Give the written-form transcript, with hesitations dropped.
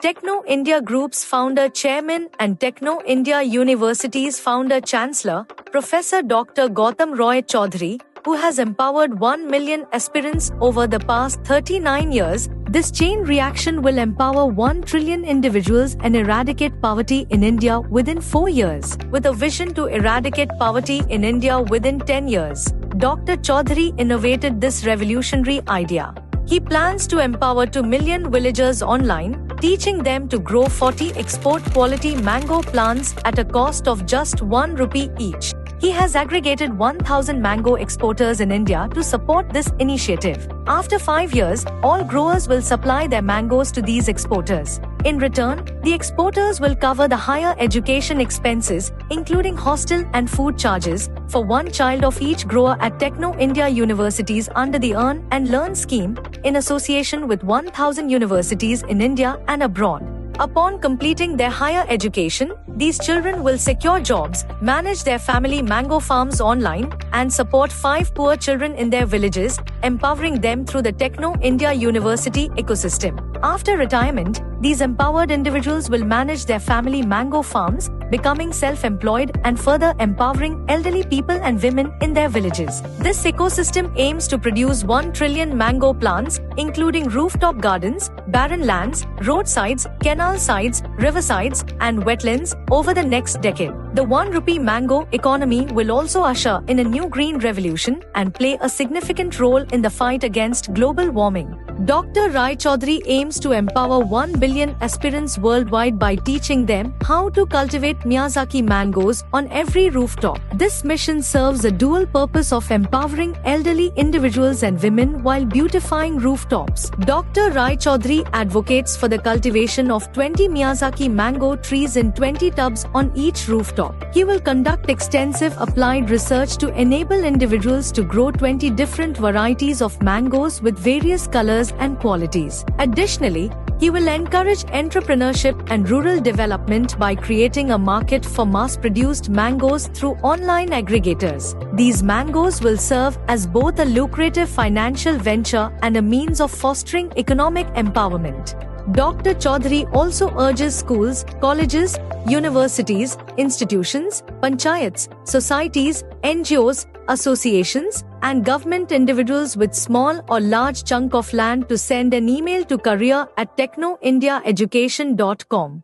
Techno India Group's founder chairman and Techno India University's founder chancellor, Professor Dr. Gautam Roy Chaudhary, who has empowered 1 million aspirants over the past 39 years, this chain reaction will empower 1 trillion individuals and eradicate poverty in India within 4 years. With a vision to eradicate poverty in India within 10 years, Dr. Chaudhary innovated this revolutionary idea. He plans to empower 2 million villagers online, teaching them to grow 40 export-quality mango plants at a cost of just 1 rupee each. He has aggregated 1,000 mango exporters in India to support this initiative. After 5 years, all growers will supply their mangoes to these exporters. In return, the exporters will cover the higher education expenses, including hostel and food charges, for one child of each grower at Techno India universities under the Earn and Learn scheme, in association with 1,000 universities in India and abroad. Upon completing their higher education, these children will secure jobs, manage their family mango farms online, and support 5 poor children in their villages, empowering them through the Techno India University ecosystem. After retirement, these empowered individuals will manage their family mango farms, becoming self-employed and further empowering elderly people and women in their villages. This ecosystem aims to produce 1 trillion mango plants, including rooftop gardens, barren lands, roadsides, canal sides, riversides, and wetlands over the next decade. The 1 rupee mango economy will also usher in a new green revolution and play a significant role in the fight against global warming. Dr. Rai Chaudhary aims to empower 1 billion aspirants worldwide by teaching them how to cultivate Miyazaki mangoes on every rooftop. This mission serves a dual purpose of empowering elderly individuals and women while beautifying rooftops. Dr. Rai Chaudhary advocates for the cultivation of 20 Miyazaki mango trees in 20 tubs on each rooftop. He will conduct extensive applied research to enable individuals to grow 20 different varieties of mangoes with various colors and qualities. Additionally, he will encourage entrepreneurship and rural development by creating a market for mass-produced mangoes through online aggregators. These mangoes will serve as both a lucrative financial venture and a means of fostering economic empowerment. Dr. Chaudhary also urges schools, colleges, universities, institutions, panchayats, societies, NGOs, associations, and government individuals with small or large chunk of land to send an email to career@technoindiaeducation.com.